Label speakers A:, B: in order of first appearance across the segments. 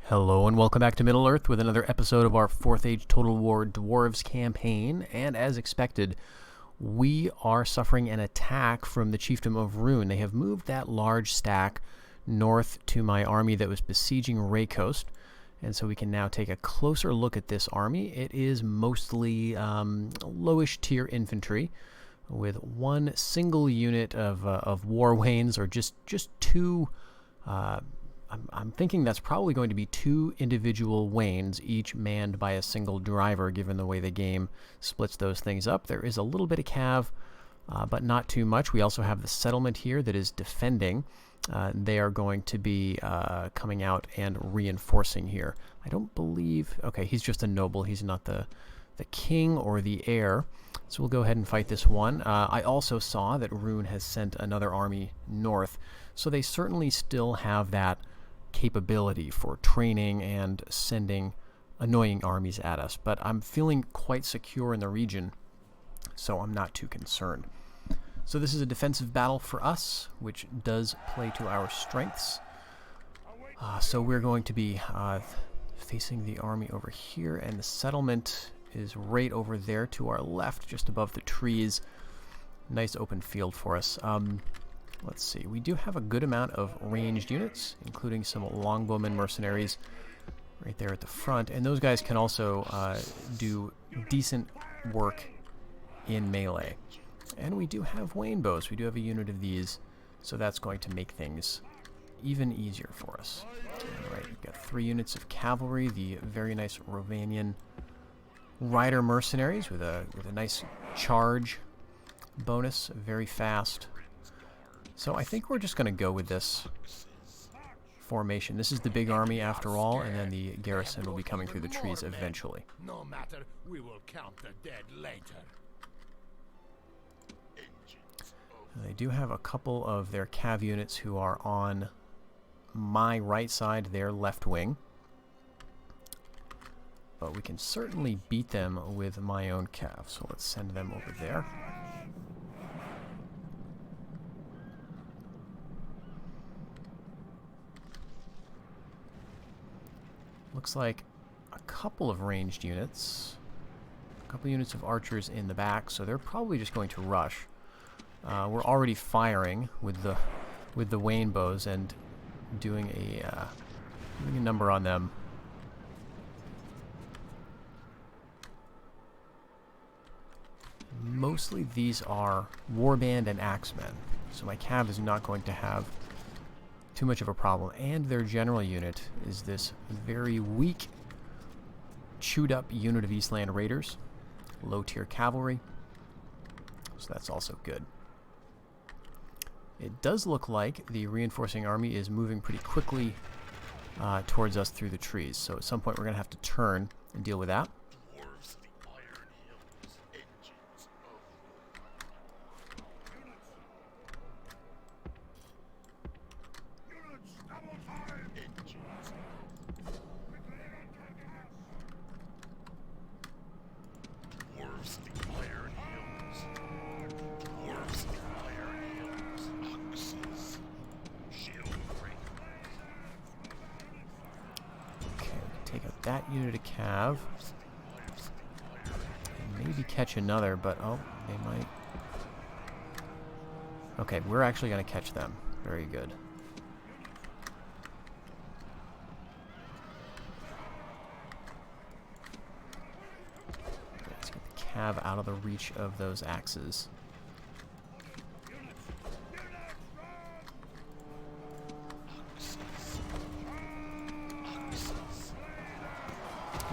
A: Hello and welcome back to Middle-earth with another episode of our 4th Age Total War Dwarves campaign. And as expected, we are suffering an attack from the Chiefdom of Rhun. They have moved that large stack north to my army that was besieging Raichost. And so we can now take a closer look at this army. It is mostly lowish tier infantry with one single unit of war wains, or just two. I'm thinking that's probably going to be two individual wains, each manned by a single driver, given the way the game splits those things up. There is a little bit of cav, but not too much. We also have the settlement here that is defending. They are going to be coming out and reinforcing here. I don't believe... Okay, he's just a noble. He's not the king or the heir. So we'll go ahead and fight this one. I also saw that Rhun has sent another army north, so they certainly still have that capability for training and sending annoying armies at us. But I'm feeling quite secure in the region, so I'm not too concerned. So this is a defensive battle for us, which does play to our strengths. So we're going to be facing the army over here, and the settlement is right over there to our left, just above the trees. Nice open field for us. Let's see, we do have a good amount of ranged units, including some longbowmen mercenaries right there at the front, and those guys can also do decent work in melee. And we do have wain bows. We do have a unit of these, so that's going to make things even easier for us. Alright, we've got 3 units of cavalry, the very nice Rovanian rider mercenaries with a nice charge bonus, very fast. So I think we're just going to go with this formation. This is the big army after all, and then the garrison will be coming through the trees eventually.
B: No matter, we will count the dead later.
A: They do have a couple of their cav units who are on my right side, their left wing. But we can certainly beat them with my own cav, so let's send them over there. Looks like a couple of ranged units, a couple units of archers in the back, so they're probably just going to rush. We're already firing with the wain bows and doing a number on them. Mostly these are warband and axemen, so my cav is not going to have too much of a problem. And their general unit is this very weak, chewed up unit of Eastland Raiders, low tier cavalry, so that's also good. It does look like the reinforcing army is moving pretty quickly towards us through the trees, so at some point we're going to have to turn and deal with that. Take out that unit of cav. And maybe catch another, but oh, they might. Okay, we're actually going to catch them. Very good. Let's get the cav out of the reach of those axes.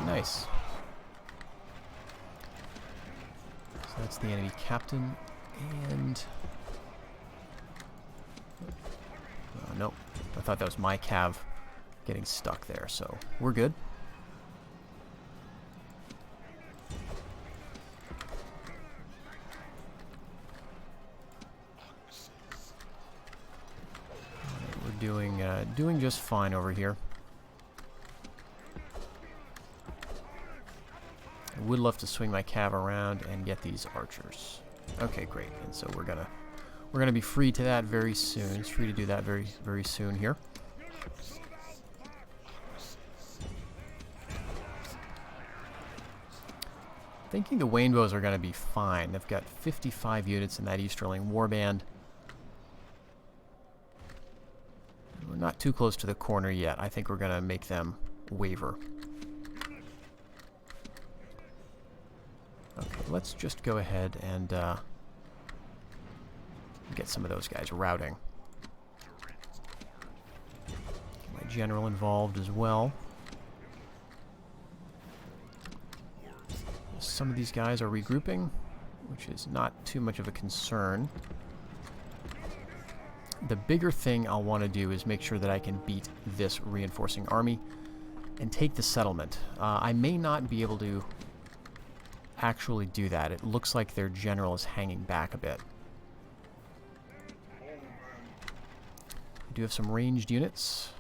A: Nice. So that's the enemy captain, and... nope. I thought that was my cav getting stuck there, so we're good. We're doing just fine over here. I would love to swing my cav around and get these archers. Okay, great. And so we're gonna be free to that very soon. It's free to do that very soon here. Thinking the Wainbows are going to be fine. They've got 55 units in that Easterling Warband. We're not too close to the corner yet. I think we're going to make them waver. Okay, let's just go ahead and get some of those guys routing. Get my general involved as well. Some of these guys are regrouping, which is not too much of a concern. The bigger thing I'll want to do is make sure that I can beat this reinforcing army and take the settlement. I may not be able to actually do that. It looks like their general is hanging back a bit. I do have some ranged units.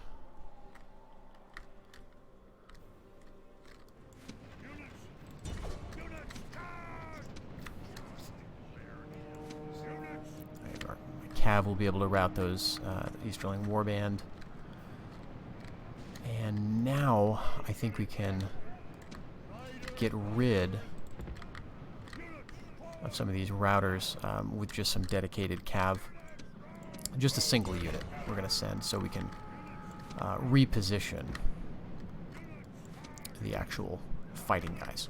A: Cav will be able to route those Easterling Warband. And now I think we can get rid of some of these routers with just some dedicated Cav. Just a single unit we're going to send so we can reposition the actual fighting guys.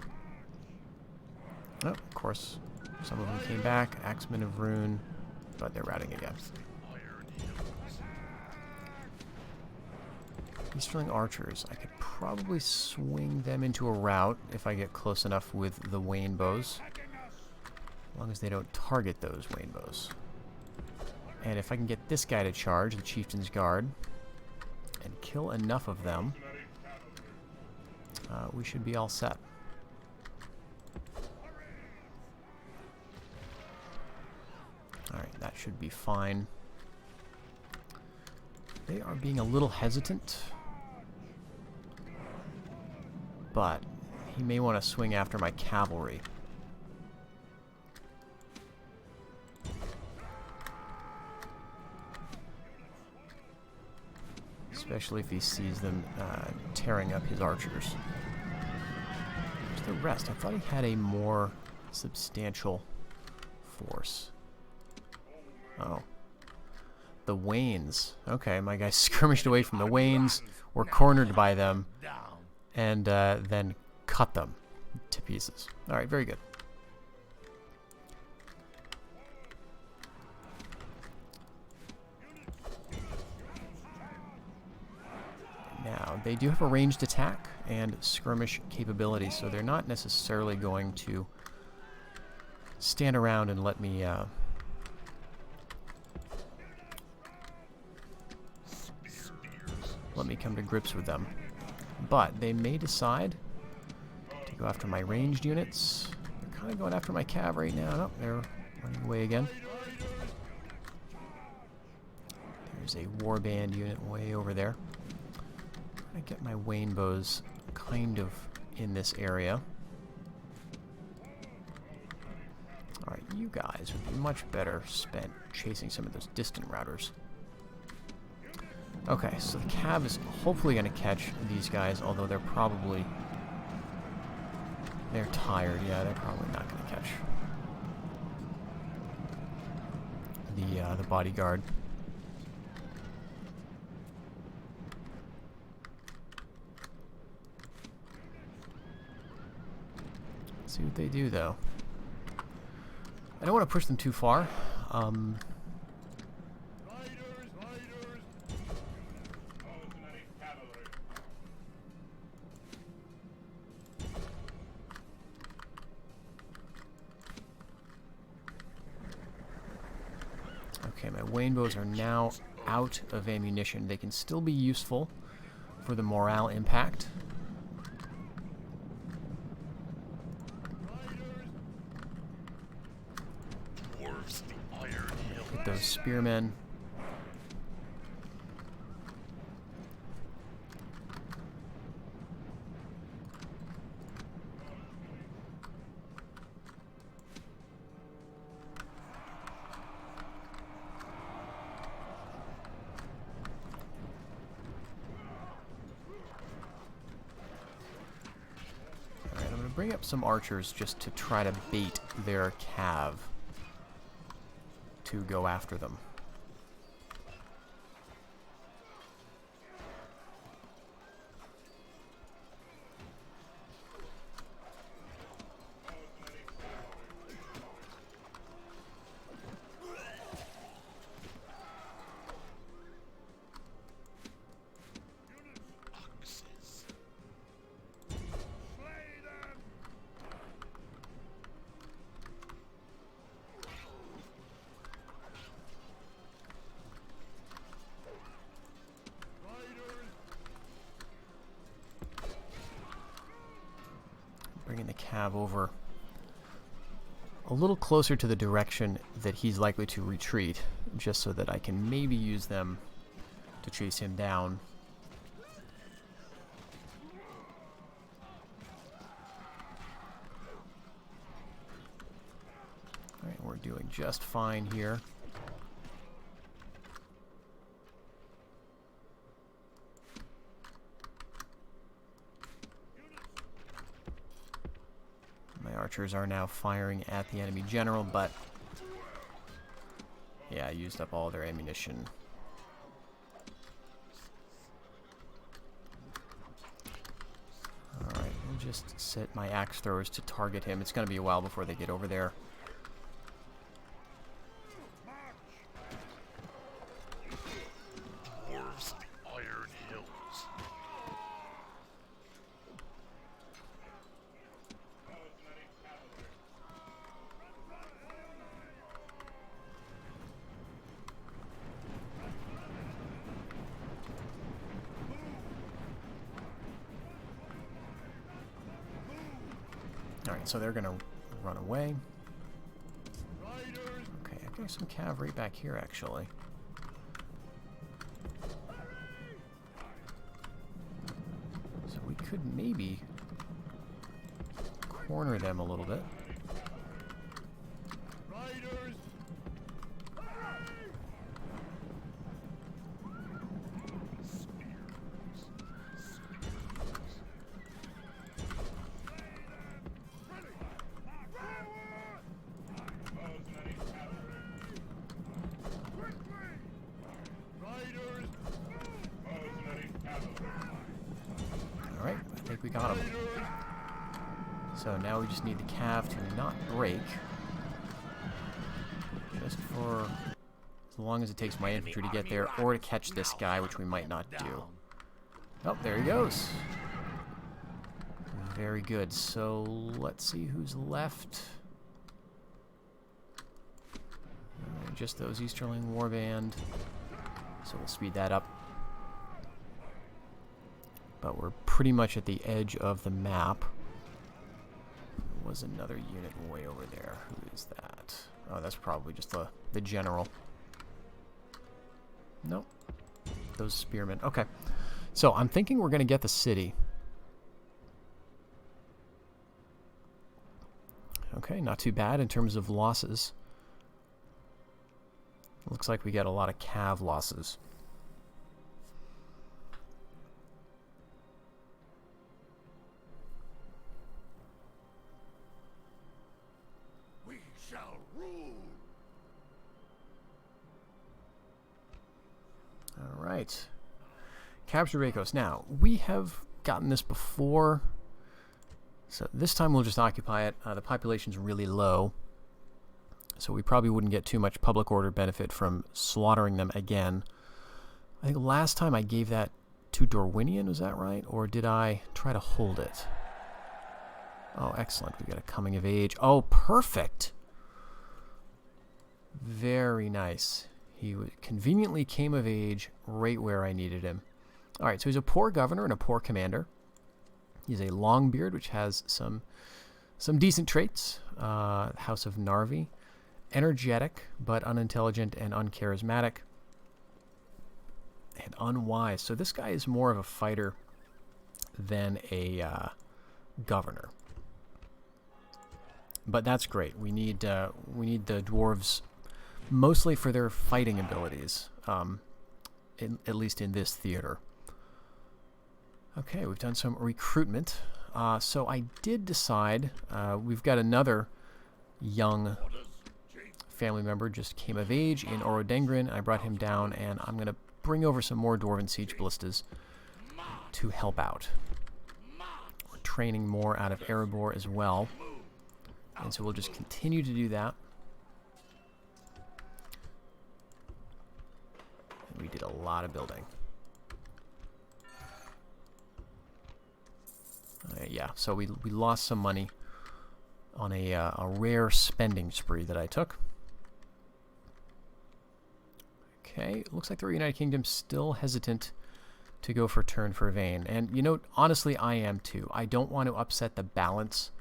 A: Oh, of course, some of them came back. Axemen of Rhun. But they're routing again. Easterling archers. I could probably swing them into a rout if I get close enough with the Wainbows. As long as they don't target those Wainbows. And if I can get this guy to charge, the Chieftain's Guard, and kill enough of them, we should be all set. Alright, that should be fine. They are being a little hesitant. But he may want to swing after my cavalry. Especially if he sees them tearing up his archers. Where's the rest? I thought he had a more substantial force. Oh. The Wains. Okay, my guys skirmished away from the Wains, were cornered by them, and then cut them to pieces. Alright, very good. Now, they do have a ranged attack and skirmish capability, so they're not necessarily going to stand around and let me come to grips with them. But they may decide to go after my ranged units. They're kind of going after my cav right now. Nope, they're running away again. There's a warband unit way over there. I get my Wainbows kind of in this area. Alright, you guys would be much better spent chasing some of those distant routers. Okay, so the Cav is hopefully going to catch these guys, although they're tired. Yeah, they're probably not going to catch the bodyguard. Let's see what they do, though. I don't want to push them too far. Okay, my Wainbows are now out of ammunition. They can still be useful for the morale impact.
B: Dwarves, the Iron Hill.
A: Hit those spearmen. bring up some archers just to try to bait their cav to go after them. Bringing the cav over a little closer to the direction that he's likely to retreat, just so that I can maybe use them to chase him down. Alright, we're doing just fine here. Archers are now firing at the enemy general, but yeah, I used up all their ammunition. Alright, we'll just set my axe throwers to target him. It's going to be a while before they get over there.
B: Dwarves, the Iron Hills.
A: Alright, so they're going to run away. Okay, I've got some cavalry back here, actually. So we could maybe corner them a little bit. Alright, I think we got him. So now we just need the cav to not break. Just for as long as it takes my infantry to get there, or to catch this guy, which we might not do. Oh, there he goes. Very good. So let's see who's left. Just those Easterling Warband. So we'll speed that up. But we're pretty much at the edge of the map. There was another unit way over there. Who is that? Oh, that's probably just the general. Nope. Those spearmen. Okay. So I'm thinking we're going to get the city. Okay, not too bad in terms of losses. Looks like we got a lot of cav losses.
B: We shall rule.
A: All right. Capture Raichost. Now, we have gotten this before, so this time we'll just occupy it. The population's really low, so we probably wouldn't get too much public order benefit from slaughtering them again. I think last time I gave that to Dorwinian, was that right? Or did I try to hold it? Oh, excellent. We got a coming of age. Oh, perfect. Very nice. He conveniently came of age right where I needed him. All right, so he's a poor governor and a poor commander. He's a Longbeard, which has some decent traits. House of Narvi. Energetic, but unintelligent and uncharismatic. And unwise. So this guy is more of a fighter than a governor. But that's great. We need the dwarves mostly for their fighting abilities, at least in this theater. Okay, we've done some recruitment. So I did decide, we've got another young family member just came of age in Orodengrin. I brought him down, and I'm going to bring over some more Dwarven Siege Ballistas to help out. We're training more out of Erebor as well, and so we'll just continue to do that. And we did a lot of building. Yeah, so we lost some money on a rare spending spree that I took. Okay, looks like the United Kingdom's still hesitant to go for turn for Vane. And, you know, honestly, I am too. I don't want to upset the balance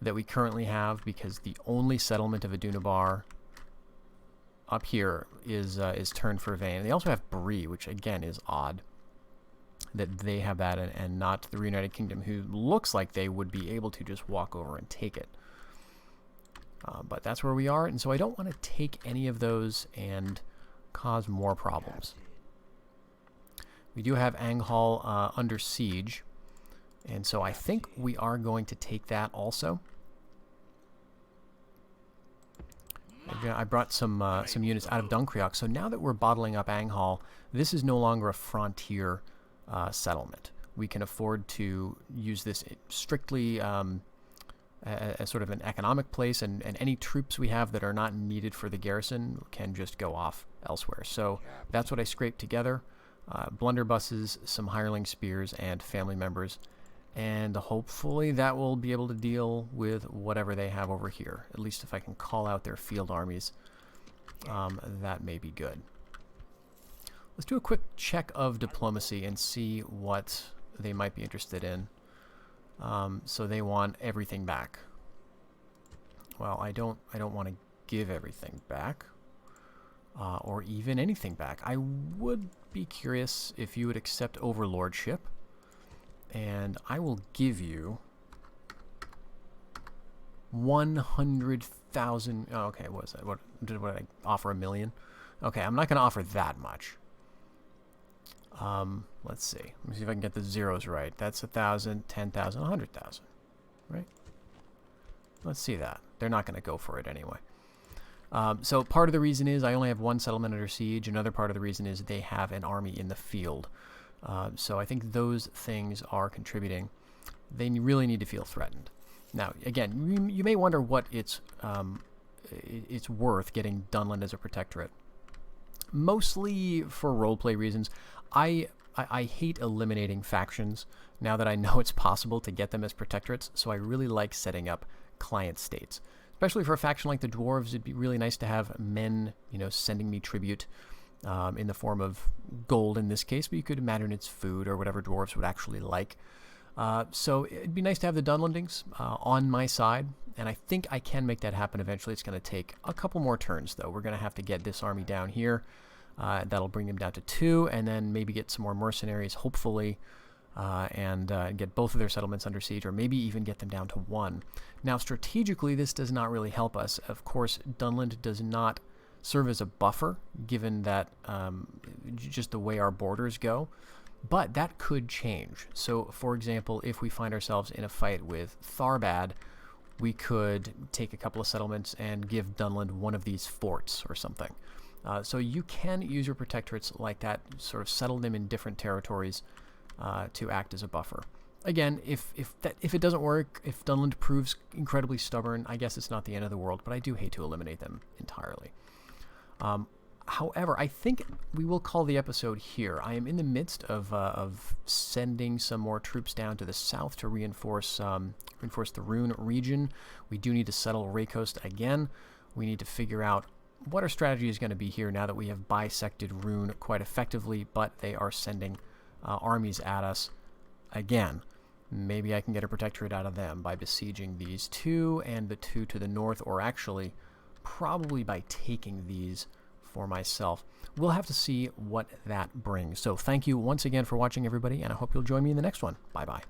A: that we currently have, because the only settlement of Adunabar up here is turn for Vane. They also have Bree, which, again, is odd that they have that and not the Reunited Kingdom, who looks like they would be able to just walk over and take it. But that's where we are, and so I don't want to take any of those and cause more problems. We do have Anghal under siege, and so I think we are going to take that also. I brought some units out of Dunkreok, so now that we're bottling up Anghal, this is no longer a frontier settlement. We can afford to use this strictly as sort of an economic place, and any troops we have that are not needed for the garrison can just go off elsewhere. So that's what I scraped together. Blunderbusses, some hireling spears, and family members, and hopefully that will be able to deal with whatever they have over here. At least if I can call out their field armies, that may be good. Let's do a quick check of diplomacy and see what they might be interested in. So they want everything back. Well, I don't want to give everything back, or even anything back. I would be curious if you would accept overlordship, and I will give you 100,000. Oh, okay, what was that? What did I offer? $1 million? Okay, I'm not going to offer that much. Let's see. Let me see if I can get the zeros right. That's 1,000, 10,000, 100,000, right? Let's see that. They're not going to go for it anyway. So part of the reason is I only have one settlement under siege. Another part of the reason is they have an army in the field. So I think those things are contributing. They really need to feel threatened. Now, again, you may wonder what it's worth getting Dunland as a protectorate. Mostly for roleplay reasons. I hate eliminating factions now that I know it's possible to get them as protectorates, so I really like setting up client states. Especially for a faction like the Dwarves, it'd be really nice to have men, you know, sending me tribute in the form of gold in this case, but you could imagine it's food or whatever Dwarves would actually like. So it'd be nice to have the Dunlandings on my side, and I think I can make that happen eventually. It's going to take a couple more turns, though. We're going to have to get this army down here. That'll bring them down to 2, and then maybe get some more mercenaries, hopefully, and get both of their settlements under siege, or maybe even get them down to 1. Now, strategically, this does not really help us. Of course, Dunland does not serve as a buffer, given that just the way our borders go, but that could change. So, for example, if we find ourselves in a fight with Tharbad, we could take a couple of settlements and give Dunland one of these forts or something. So you can use your protectorates like that, sort of settle them in different territories to act as a buffer. Again, if it doesn't work, if Dunland proves incredibly stubborn, I guess it's not the end of the world, but I do hate to eliminate them entirely. However, I think we will call the episode here. I am in the midst of sending some more troops down to the south to reinforce the Rhun region. We do need to settle Raichost again. We need to figure out what our strategy is going to be here now that we have bisected Rhun quite effectively, but they are sending armies at us again. Maybe I can get a protectorate out of them by besieging these 2 and the 2 to the north, or actually probably by taking these for myself. We'll have to see what that brings. So thank you once again for watching, everybody, and I hope you'll join me in the next one. Bye-bye.